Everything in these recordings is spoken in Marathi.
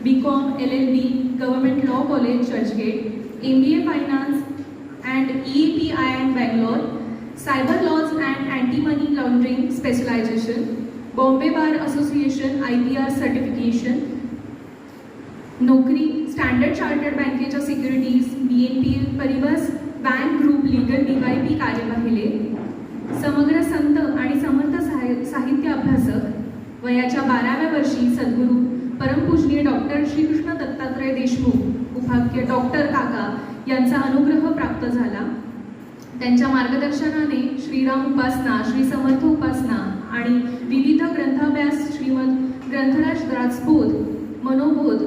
BCom LLB Government Law College Churchgate, MBA Finance and EEPIN Bangalore, Cyber Laws and Anti-Money Laundering Specialization, Bombay Bar Association IPR Certification, नोकरी स्टँडर्ड चार्टर्ड बँकेच्या securities BNP परिवास bank group legal DYP कार्य पाहिले. समग्र संत आणि समर्थ साहित्य अभ्यासक. वयाच्या 12व्या वर्षी सद्गुरू परमपूजनीय डॉक्टर श्रीकृष्ण दत्तात्रय देशमुख उपाख्य डॉक्टर काका यांचा अनुग्रह प्राप्त झाला. त्यांच्या मार्गदर्शनाने श्रीराम उपासना, श्री समर्थ उपासना आणि विविध ग्रंथाभ्यास श्रीमद ग्रंथराज राजबोध, मनोबोध,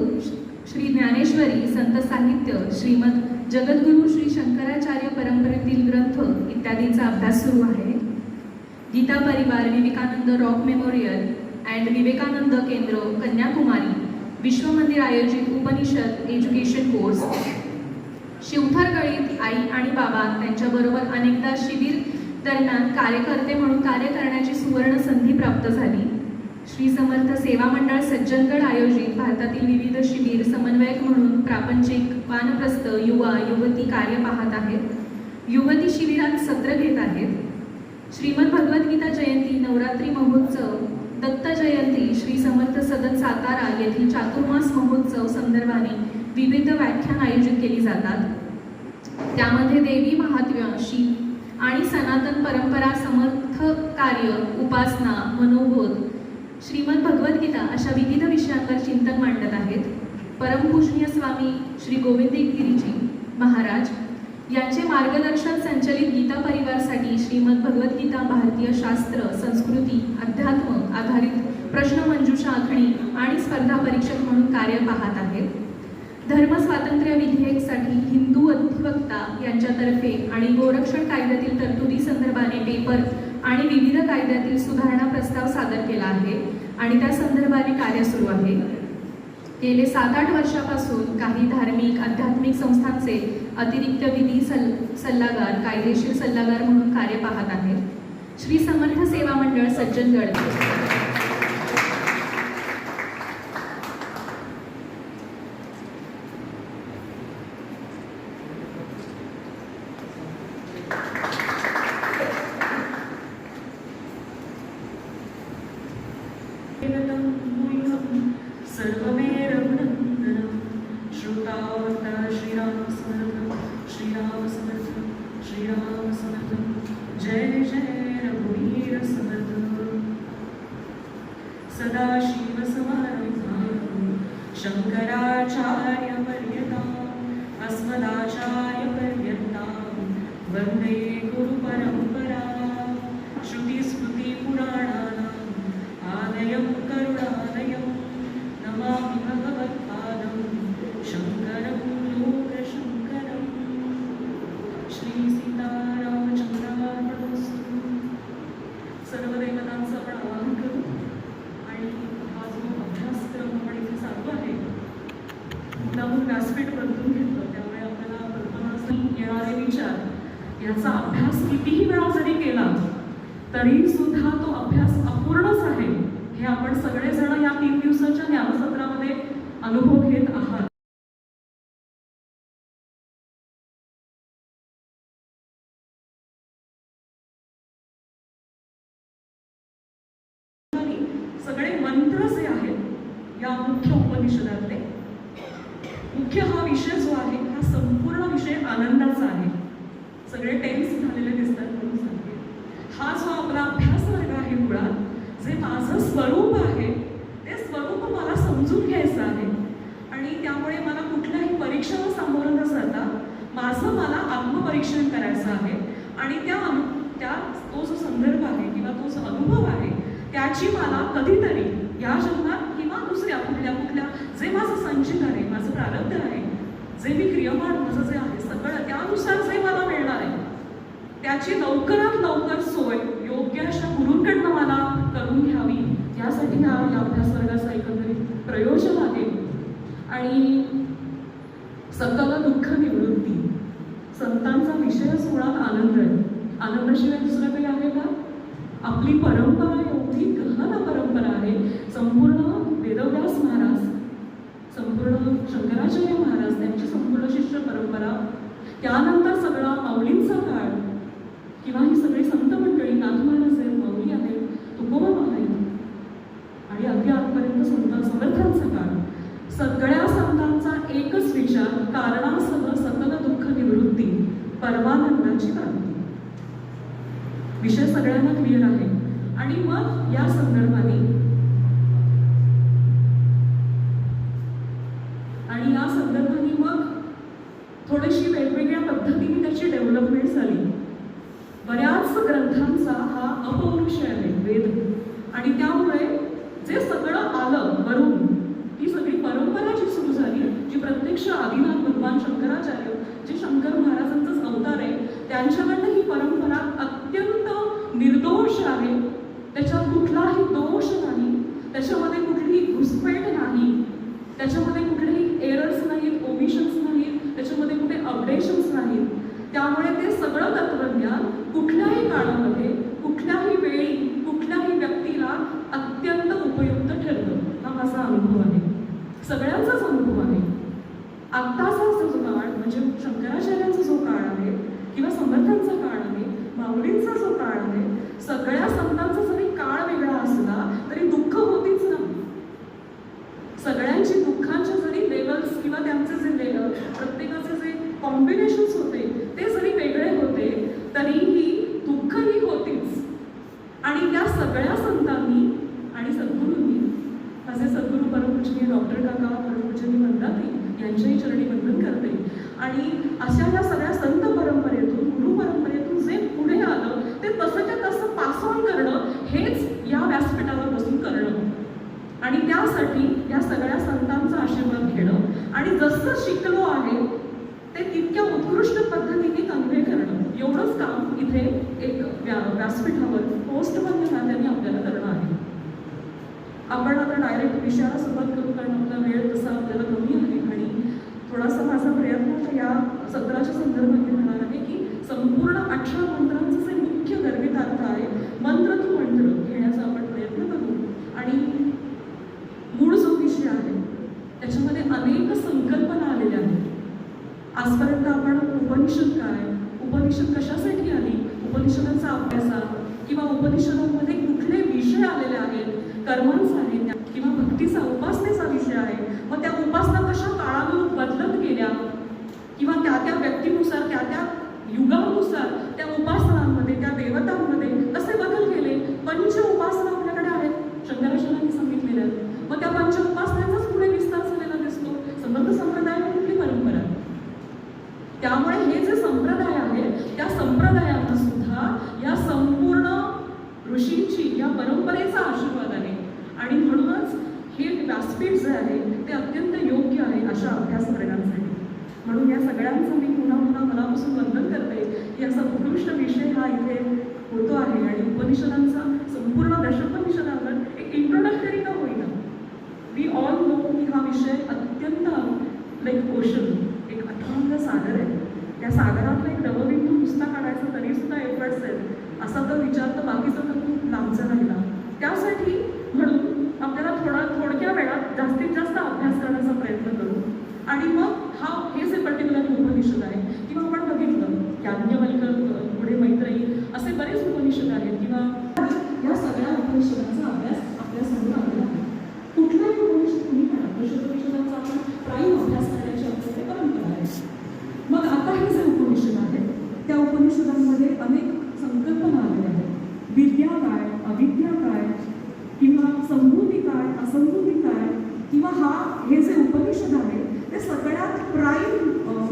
श्री ज्ञानेश्वरी, संत साहित्य, श्रीमद जगद्गुरू श्री शंकराचार्य परंपरेतील ग्रंथ इत्यादींचा अभ्यास सुरू आहे. Gita Parivar, Vivekananda rock memorial and Vivekananda Kendra, Kanyakumari, विश्व मंदिर आयोजित उपनिषद एज्युकेशन कोर्स. शिवथर गळीत आई आणि बाबा त्यांच्याबरोबर अनेकदा शिबिर दरम्यान कार्यकर्ते म्हणून कार्य करण्याची सुवर्ण संधी प्राप्त झाली. श्री समर्थ सेवा मंडळ सज्जनगड आयोजित भारतातील विविध शिबिर समन्वयक म्हणून प्रापंचिक, वानप्रस्थ, युवा युवती कार्य पाहत आहेत. युवती शिबिरात सत्र घेत आहेत. श्रीमद भगवद्गीता जयंती, नवरात्री महोत्सव, दत्त जयंती, श्री समर्थ सदन सातारा येथील चातुर्मास महोत्सव संदर्भाने विविध व्याख्यान आयोजित केली जातात. त्यामध्ये देवी महात्म्य, शिव आणि सनातन परंपरा, समर्थ कार्य, उपासना, मनोबोध, श्रीमद भगवद्गीता अशा विविध विषयांवर चिंतन मांडत आहेत. परमपूजनीय स्वामी श्री गोविंदगिरीजी महाराज यांचे मार्गदर्शन संचलित गीता परिवारसाठी श्रीमद भगवद्गीता भारतीय शास्त्र, संस्कृती, अध्यात्म आधारित प्रश्नमंजुषा आखणी आणि स्पर्धा परीक्षक म्हणून कार्य पाहत आहेत. धर्म स्वातंत्र्य विधेयकसाठी हिंदू अधिवक्ता यांच्यातर्फे आणि गोरक्षण कायद्यातील तरतुदी संदर्भाने पेपर आणि विविध कायद्यातील सुधारणा प्रस्ताव सादर केला आहे आणि त्या संदर्भाने कार्य सुरू आहे. गेले 7-8 वर्षापासून काही धार्मिक आध्यात्मिक संस्थांचे अतिरिक्त विधी सल्लागार, कायदेशीर सल्लागार म्हणून कार्य पाहत आहेत. श्री समर्थ सेवा मंडळ सज्जनगड सदाशिव समारंभां शंकराचार्य पर्यन्तां अस्मदाचार्य पर्यन्तां वन्दे गुरु परंपरां. श्रुतिस्मृति पुराणानाम् आलयं करुणालयं नमामि भगवत्पादं शंकरं लोकशंकरं. श्री सीतारामचंद्रार्पणमस्तु. सर्व देवतांचा प्रणाम करू. आणि हा जो अभ्यासक्रम आपण इथे चालू आहे, मुद्दामून व्यासपीठ बदलून घेतलं, त्यामुळे आपल्याला कल्पना येणारे विचार याचा अभ्यास कितीही वेळा जरी केला तरी सुद्धा तो अभ्यास अपूर्णच आहे हे आपण सगळेजण या 3 दिवसाच्या ज्ञानसत्रामध्ये अनुभव घेत आहात. सगळे मंत्र जे आहेत या मुख्य उपनिषदातले, मुख्य हा विषय जो आहे हा संपूर्ण विषय आनंदाचा आहे. सगळे टेन्स झालेले दिसतात म्हणून सांगते. हा जो आपला अभ्यास वर्ग आहे, मुळात जे माझं स्वरूप आहे ते स्वरूप मला समजून घ्यायचं आहे आणि त्यामुळे मला कुठल्याही परीक्षेला सामोरं न जाता माझं मला आत्मपरीक्षण करायचं आहे आणि त्या तो जो संदर्भ आहे किंवा तो जो अनुभव आहे त्याची मला कधीतरी या जन्मात किंवा दुसऱ्या कुठल्या जे माझं संचित आहे, माझं प्रारब्ध आहे, जे मी क्रियमान माझं जे आहे सगळं त्यानुसार जे मला मिळणार आहे त्याची लवकरात लवकर सोय योग्य अशा गुरूंकडनं मला करून घ्यावी, यासाठी या अभ्यास वर्गाचा एकंदरीत प्रयोजन आहे. आणि सकल दुःख निवृत्ती, संतांचा विषयच मुळात आनंद आहे. आनंदाशिवाय दुसरं काही आहे का? आपली परंपरा एवढी गहन परंपरा आहे. संपूर्ण वेदव्यास महाराज संपूर्ण शंकराचार्य महाराज त्यांची संपूर्ण शिष्य परंपरा, त्यानंतर सगळा माऊलींचा काळ किंवा ही सगळी संत मंडळी, नाथ महाराज आहेत, माऊली आहेत, तुकोबा आहेत आणि अगदी आजपर्यंत संत समर्थांचा काळ, सगळ्या संतांचा एकच विचार, कारणासह सकल दुःख निवृत्ती, परमानंदाची प्राप्ती. विषय सगळ्यांना क्लिअर आहे. आणि मग या संदर्भाने मग थोडीशी वेगवेगळ्या पद्धतीने त्याची डेव्हलपमेंट झाली. बऱ्याच ग्रंथांचा हा अपौरुषय आहे वेद, आणि त्यामुळे जे सगळं आलं वरून, ती सगळी परंपरा जी सुरू झाली, जी प्रत्यक्ष आदिनाथ भगवान शंकराचार्य, जे शंकर महाराजांचाच अवतार आहे, त्यांच्याकडनं ही परंपरा अत्यंत निर्दोष आहे. त्याच्यात कुठलाही दोष नाही, त्याच्यामध्ये कुठलीही घुसपेट नाही, त्याच्यामध्ये कुठलेही एरर्स नाहीत, ओमिशन्स नाहीत, त्याच्यामध्ये कुठे अपडेशन्स नाहीत. त्यामुळे ते सगळं तत्वज्ञान कुठल्याही काळामध्ये, कुठल्याही वेळी, कुठल्याही व्यक्तीला अत्यंत उपयुक्त ठरतं. हा माझा अनुभव आहे, सगळ्यांचाच अनुभव आहे. आत्ताचा जो काळ म्हणजे शंकराचार्यांचा जो काळ आहे किंवा समर्थांचा काळ आहे, माऊलींचा जो काळ आहे, सगळ्या संतांचा जरी काळ वेगळा असला तरी दुःख होतीच ना. सगळ्यांची दुःखांच्या जरी लेवल्स किंवा त्यांचे जे प्रत्येकाचे जे कॉम्बिनेशन्स होते ते जरी वेगळे होते तरीही दुःख ही होतीच. आणि त्या सगळ्या संतांनी आणि सद्गुरूंनी, माझे सद्गुरू परमपूजनीय डॉक्टर काका परमपूजनीय मंदाते यांच्याही चरणी वंदन करते. आणि अशा या सगळ्या संत परंपरेतून, गुरु परंपरेतून जे पुढे आलं ते तसंच्या तसं पास ऑन करणं, हेच या व्यासपीठावर बसून करणं. आणि त्यासाठी या सगळ्या संतांचा आशीर्वाद घेणं आणि जसं शिकलो आहे ते तितक्या उत्कृष्ट पद्धतीने कन्व्हे करणं, एवढंच काम इथे एक व्यासपीठावर पोस्टमधल्या नात्याने आपल्याला करणं आहे. आपण आता डायरेक्ट विषयाला सुरुवात करू, कारण आपला वेळ तसा आपल्याला कमी आहे. आणि थोडासा माझा प्रयत्न या सत्राच्या संदर्भात राहणार आहे की संपूर्ण 18 मंत्रांचं जे मुख्य गर्भितार्थ आहे, मंत्र टू मंत्र घेण्याचा आपण प्रयत्न करू. आणि मूळ जो विषय आहे त्याच्यामध्ये अनेक संकल्पना आलेल्या आहेत. आजपर्यंत आपण उपनिषद काय, उपनिषद कशासाठी आली, उपनिषदांचा अभ्यासा किंवा उपनिषदांमध्ये कुठले विषय आलेले आहेत, कर्मांचा आहे किंवा भक्तीचा, उपासनेचा विषय आहे, मग त्या उपासना कशा काळानुरूप बदलत गेल्या किंवा त्या त्या व्यक्तीनुसार, त्या त्या युगानुसार त्या उपासनांमध्ये, त्या देवतांमध्ये कसे बदल केले. पंच उपासना आपल्याकडे आहेत, शंकराचार्यांनी सांगितलेल्या आहेत. मग त्या पंच उपासनांचाच पुढे विस्तार झालेला दिसतो. समर्थ संप्रदायाने कुठली परंपरा. त्यामुळे हे जे संप्रदाय आहे त्या संप्रदायांना सुद्धा या संपूर्ण ऋषींची, या परंपरेचा आशीर्वाद आहे. आणि म्हणूनच हे व्यासपीठ जे आहे ते अत्यंत योग्य आहे अशा अभ्यास करण्यासाठी. म्हणून या सगळ्यांचं मी पुन्हा पुन्हा मनापासून वंदन करते की असा उत्कृष्ट विषय हा इथे होतो आहे. आणि उपनिषदांचा संपूर्ण दशोपनिषदांवर एक इंट्रोडक्टरी का होईना, वी ऑल नो की हा विषय अत्यंत लाईक ओशन, एक अथांग सागर आहे. त्या सागरातला एक रवबिंदू नुसता काढायचा तरी सुद्धा एफर्ट्स आहेत. असा तर विचार तर बाकीचा तर खूप लांबचा राहिला. त्यासाठी म्हणून आपल्याला थोडक्या वेळात जास्तीत जास्त अभ्यास करण्याचा प्रयत्न करू. आणि मग हे जे पर्टिक्युलर उपनिषद आहे किंवा आपण बघितलं याज्ञवल्क्य, पुढे मैत्रेयी, असे बरेच उपनिषद आहेत किंवा या सगळ्या उपनिषदांचा अभ्यास आपल्यासमोर आलेला आहे. कुठलाही उपनिषद तुम्ही म्हणा, दशोपनिषदांचा आपण प्राईम अभ्यास करण्याची आपल्याकडे परंपरा आहे. मग आता हे जे उपनिषद आहेत त्या उपनिषदांमध्ये अनेक संकल्पना आलेल्या आहेत. विद्या काय, अविद्या काय, किंवा समृद्धी काय, असमृद्धी काय, किंवा हे जे उपनिषद आहे ते सगळ्यात प्राईम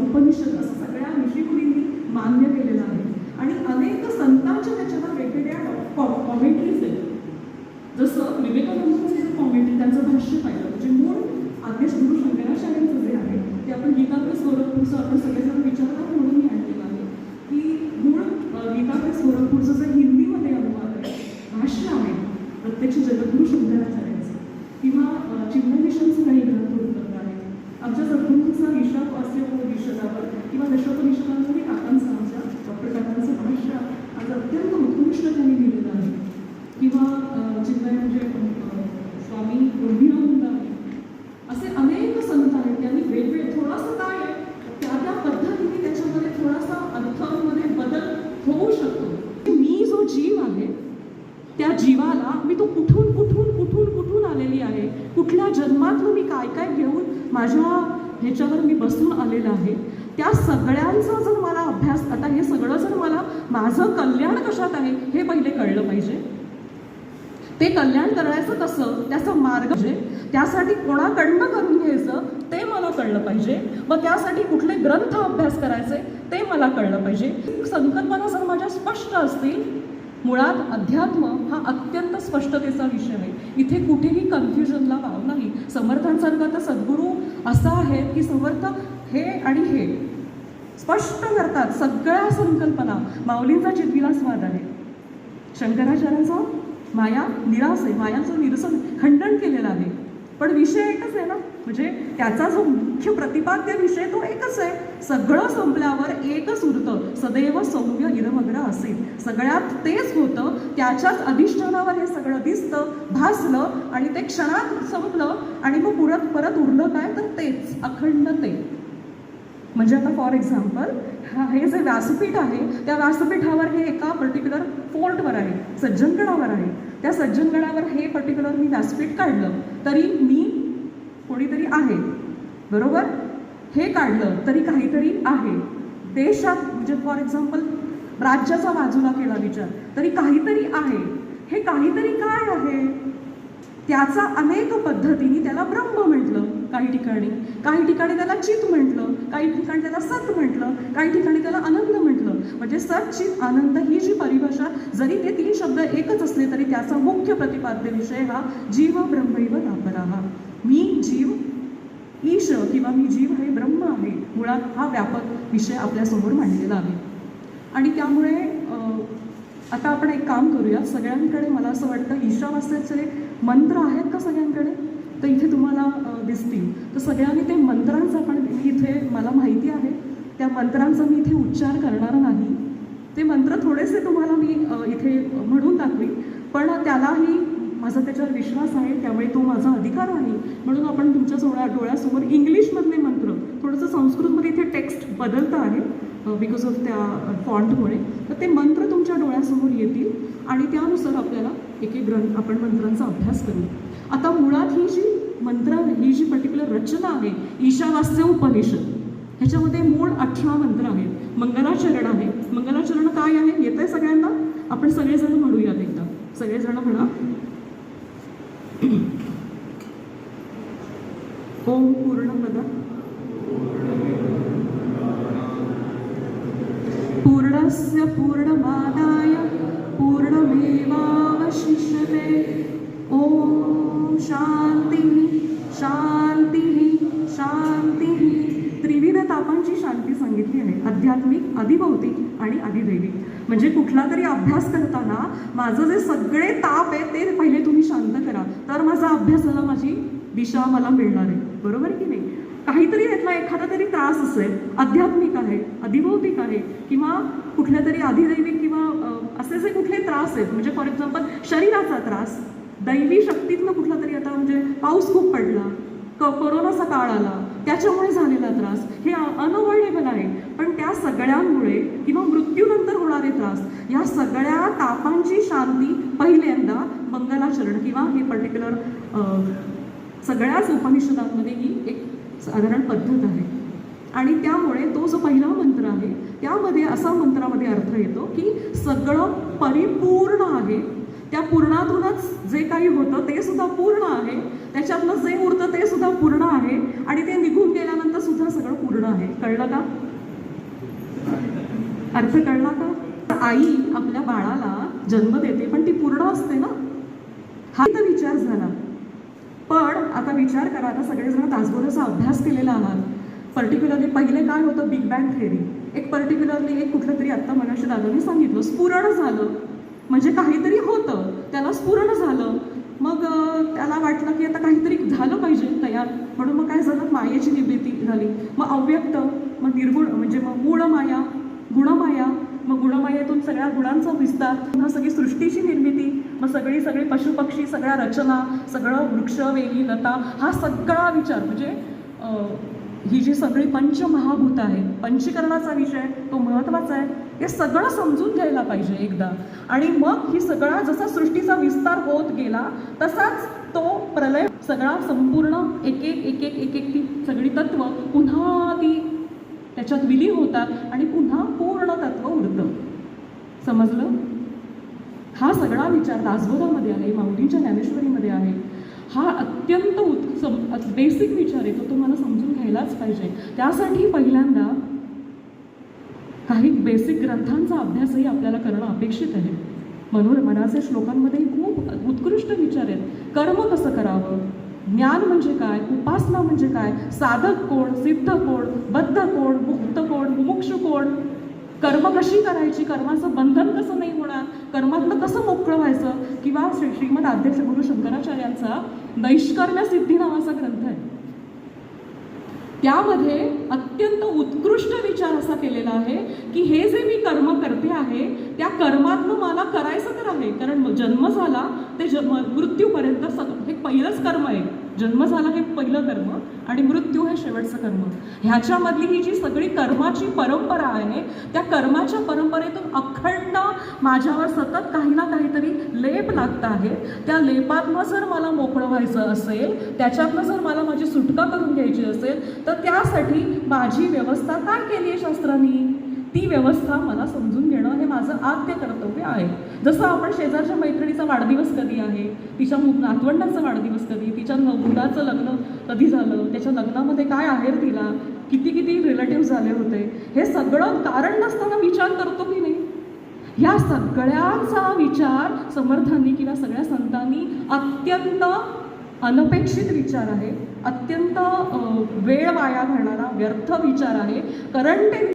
उपनिषद असं सगळ्या ऋषीमुनींनी मान्य केलेलं आहे. आणि अनेक संतांच्या त्याच्यावर वेगवेगळ्या कॉमेंट्रीज आहेत. जसं विवेकानंदांचं जे कॉमेंट्री, त्यांचं भाष्य पाहिलं म्हणजे मूळ आद्यश गुरु शंकराचार्यांचं जे आहे ते आपण गीताप्रेस गोरखपूरचं आपण सगळेजण विचारतात म्हणून मी ऐकलेलं आहे की मूळ गीताप्रेस गोरखपूरचं जे हिंदीमध्ये अनुवाद आहे, भाष्य आहे प्रत्यक्ष जगद्गुरु शंकराचार्यांचं, किंवा चिन्मय मिशनचं काही ग्रंथ उपलब्ध आहेत. आमच्या सद्गुरूंचा विशाख असे उपनिषदावर किंवा दशोपनिषदांमध्ये काकांचं, आमच्या डॉक्टर काकांचं भाष्य आज अत्यंत उत्कृष्ट त्यांनी लिहिलेलं आहे. किंवा चिन्मय म्हणजे स्वामी गंभीरानंद, असे अनेक जीवाला मी तो कुठून कुठून कुठून कुठून आलेली आहे, कुठल्या जन्मातलं मी काय काय घेऊन माझ्या ह्याच्यावर मी बसून आलेलं आहे, त्या सगळ्यांचा जर मला अभ्यास, आता हे सगळं जर मला माझं कल्याण कशात आहे हे पहिले कळलं पाहिजे. ते कल्याण करायचं कसं, त्याचा मार्ग म्हणजे त्यासाठी कोणाकडनं करून घ्यायचं ते मला कळलं पाहिजे. मग त्यासाठी कुठले ग्रंथ अभ्यास करायचे ते मला कळलं पाहिजे. संकल्पना जर माझ्या स्पष्ट असतील, मुळात अध्यात्म हा अत्यंत स्पष्टतेचा विषय आहे. इथे कुठेही कन्फ्युजनला वाव नाही. समर्थांसारखा तर सद्गुरू असा आहे की समर्थ हे आणि हे स्पष्ट करतात सगळ्या संकल्पना. माऊलींचा चितविलास वाद आहे, शंकराचार्यांचा माया निरास आहे, मायाचं निरसन खंडन केलेलं आहे, पण विषय एकच आहे ना. म्हणजे त्याचा जो मुख्य प्रतिपाद्य विषय तो एकच आहे. सगळं संपल्यावर एकच उरतं, सदैव सौम्य इरमग्र असेल. सगळ्यात तेच होतं, त्याच्याच अधिष्ठानावर हे सगळं दिसतं, भासलं आणि ते क्षणात संपलं आणि मग परत उरलं काय, तर तेच अखंड ते. म्हणजे आता फॉर एक्झाम्पल हे जे व्यासपीठ आहे, त्या व्यासपीठावर हे एका पर्टिक्युलर फोर्टवर आहे, सज्जनगडावर आहे. त्या सज्जनगडावर हे पर्टिक्युलर मी व्यासपीठ काढलं तरी मी कोणीतरी आहे, बरोबर. हे काढलं तरी काहीतरी आहे. देशात म्हणजे फॉर एक्झाम्पल राज्याचा बाजूला केला विचार तरी काहीतरी आहे. हे काहीतरी काय आहे, त्याचा अनेक पद्धतीने त्याला ब्रह्म म्हटलं, काही ठिकाणी त्याला चित म्हटलं, काही ठिकाणी त्याला सत म्हटलं, काही ठिकाणी त्याला आनंद म्हटलं. म्हणजे सत चित आनंद ही जी परिभाषा, जरी ते 3 शब्द एकच असले तरी त्याचा मुख्य प्रतिपाद्य विषय हा जीव ब्रह्मैव नापराहा. मी जीव ईश किंवा मी जीव हे ब्रह्म आहे. मुळात हा व्यापक विषय आपल्यासमोर मांडलेला आहे. आणि त्यामुळे आता आपण एक काम करूया. सगळ्यांकडे मला असं वाटतं ईशावास्याचे मंत्र आहेत का सगळ्यांकडे, तर इथे तुम्हाला दिसतील. तर सगळ्यांनी ते मंत्रांचा पण इथे मला माहिती आहे, त्या मंत्रांचा मी इथे उच्चार करणार नाही. ते मंत्र थोडेसे तुम्हाला मी इथे म्हणून दाखवी, पण त्यालाही माझा त्याच्यावर विश्वास आहे, त्यामुळे तो माझा अधिकार आहे. म्हणून आपण तुमच्या डोळ्यासमोर इंग्लिशमधले मंत्र, थोडंसं संस्कृतमध्ये इथे टेक्स्ट बदलतं आहे बिकॉज ऑफ त्या फॉन्टमुळे, तर ते मंत्र तुमच्या डोळ्यासमोर येतील आणि त्यानुसार आपल्याला एक एक ग्रंथ आपण मंत्रांचा अभ्यास करू. आता मुळात ही जी पर्टिक्युलर रचना आहे ईशावास्य उपनिषद, ह्याच्यामध्ये मूळ 18 मंत्र आहेत. मंगलाचरण आहे. मंगलाचरण काय आहे येतंय सगळ्यांना, आपण सगळेजण म्हणूयात एकदा. सगळेजण म्हणा. ओम पूर्णमद पूर्णस्य पूर्णमादाय पूर्णमेवावशिष्यते. ओम शांती शांती शांती. त्रिविध तापांची शांती सांगितली आहे, आध्यात्मिक, अधिभौतिक आणि अधिदैविक. म्हणजे कुठला तरी अभ्यास करताना माझं जे सगळे ताप आहे ते पहिले तुम्ही शांत करा, तर माझा अभ्यासाला माझी दिशा मला मिळणार आहे, बरोबर की नाही. काहीतरी यातला एखादा तरी त्रास असेल, आध्यात्मिक आहे, अधिभौतिक आहे, किंवा कुठल्या तरी अधिदैविक किंवा असे जे कुठले त्रास आहेत, म्हणजे फॉर एक्झाम्पल शरीराचा त्रास, दैवी शक्तीतनं कुठला तरी, आता म्हणजे पाऊस खूप पडला, कोरोनाचा काळ आला, त्याच्यामुळे झालेला त्रास, हे अनअवॉइडेबल आहे. पण त्या सगळ्यांमुळे किंवा मृत्यूनंतर होणारे त्रास, या सगळ्या तापांची शांती पहिल्यांदा मंगलाचरण किंवा हे पर्टिक्युलर सगळ्याच उपनिषदांमध्ये ही एक साधारण पद्धत आहे. आणि त्यामुळे तो जो पहिला मंत्र आहे त्यामध्ये असा मंत्रामध्ये अर्थ येतो की सगळं परिपूर्ण आहे, त्या पूर्णातूनच जे काही होतं ते सुद्धा पूर्ण आहे, त्याच्यातलं जे उरतं ते सुद्धा पूर्ण आहे, आणि ते निघून गेल्यानंतर सुद्धा सगळं पूर्ण आहे. कळलं का अर्थ, कळला का. आई आपल्या बाळाला जन्म देते पण ती पूर्ण असते ना, हा तर विचार झाला. पण आता विचार करा, आता सगळेजण तासभराचा अभ्यास केलेला आहात. पर्टिक्युलरली पहिले काय होतं, बिग बँग थेअरी. एक पर्टिक्युलरली एक कुठलं तरी आत्ता मनुष्य दादांनी सांगितलं, स्फुरण झालं म्हणजे काहीतरी होतं, त्याला स्फुरण झालं. मग त्याला वाटलं की आता काहीतरी झालं पाहिजे तयार, म्हणून मग काय झालं, मायेची निर्मिती झाली. मग अव्यक्त, मग निर्गुण, म्हणजे मग मूळ माया, गुणमाया, मग गुणमायेतून सगळ्या गुणांचा विस्तार, पुन्हा सगळी सृष्टीची निर्मिती, मग सगळे पशुपक्षी, सगळ्या रचना, सगळं वृक्ष, वेली, लता, हा सगळा विचार. म्हणजे ही जी सगळी पंचमहाभूत आहेत, पंचीकरणाचा विषय तो महत्त्वाचा आहे. हे सगळं समजून घ्यायला पाहिजे एकदा. आणि मग ही सगळा जसा सृष्टीचा विस्तार होत गेला तसाच तो प्रलय सगळा संपूर्ण एक एक ती सगळी तत्व पुन्हा ती त्याच्यात विलीन होतात आणि पुन्हा पूर्ण तत्व उरतं. समजलं? हा सगळा विचार दासबोधामध्ये आहे, माऊलींच्या ज्ञानेश्वरीमध्ये आहे. हा अत्यंत बेसिक विचार आहे, तो तुम्हाला समजून घ्यायलाच पाहिजे. त्यासाठी पहिल्यांदा काही बेसिक ग्रंथांचा अभ्यासही आपल्याला करणं अपेक्षित आहे. मनाचे श्लोकांमध्ये खूप उत्कृष्ट विचार आहेत. कर्म कसं करावं, ज्ञान म्हणजे काय, उपासना म्हणजे काय, साधक कोण, सिद्ध कोण, बद्ध कोण, मुक्त कोण, मुमुक्षु कोण, कर्म कशी करायची, कर्माचं बंधन कसं नाही होणार, कर्मातनं कसं मोकळं व्हायचं, किंवा श्रीमद आद्यक्ष गुरु शंकराचार्यांचा नैष्कर्म्य सिद्धी नावाचा ग्रंथ आहे. त्यामध्ये अत्यंत उत्कृष्ट विचार असा केलेला आहे की हे जे मी कर्म करते आहे त्या कर्मातनं मला करायचं तर आहे, कारण जन्म झाला ते मृत्यूपर्यंत हे पहिलंच कर्म आहे. जन्म झाला हे पहिलं कर्म आणि मृत्यू हे शेवटचं कर्म. ह्याच्यामधली ही जी सगळी कर्माची परंपरा आहे त्या कर्माच्या परंपरेतून अखंड माझ्यावर सतत काही ना काहीतरी लेप लागत आहे. त्या लेपातनं जर मला मोकळं व्हायचं असेल, त्याच्यातनं जर मला माझी सुटका करून घ्यायची असेल, तर त्यासाठी माझी व्यवस्था काय केली आहे शास्त्रांनी, ती व्यवस्था मला समजून घेणं हे माझं आद्य कर्तव्य आहे. जसं आपण शेजारच्या मैत्रिणीचा वाढदिवस कधी आहे, तिच्या नातवंडाचा वाढदिवस कधी, तिच्या मुलाचं लग्न कधी झालं, त्याच्या लग्नामध्ये काय आहेर दिला, किती किती रिलेटिव्ह झाले होते, हे सगळं कारण नसताना विचार करतो की नाही. ह्या सगळ्यांचा विचार समर्थांनी किंवा सगळ्या संतांनी अत्यंत अनपेक्षित विचार आहे, अत्यंत वेळ वाया घालणारा व्यर्थ विचार आहे. कारण ते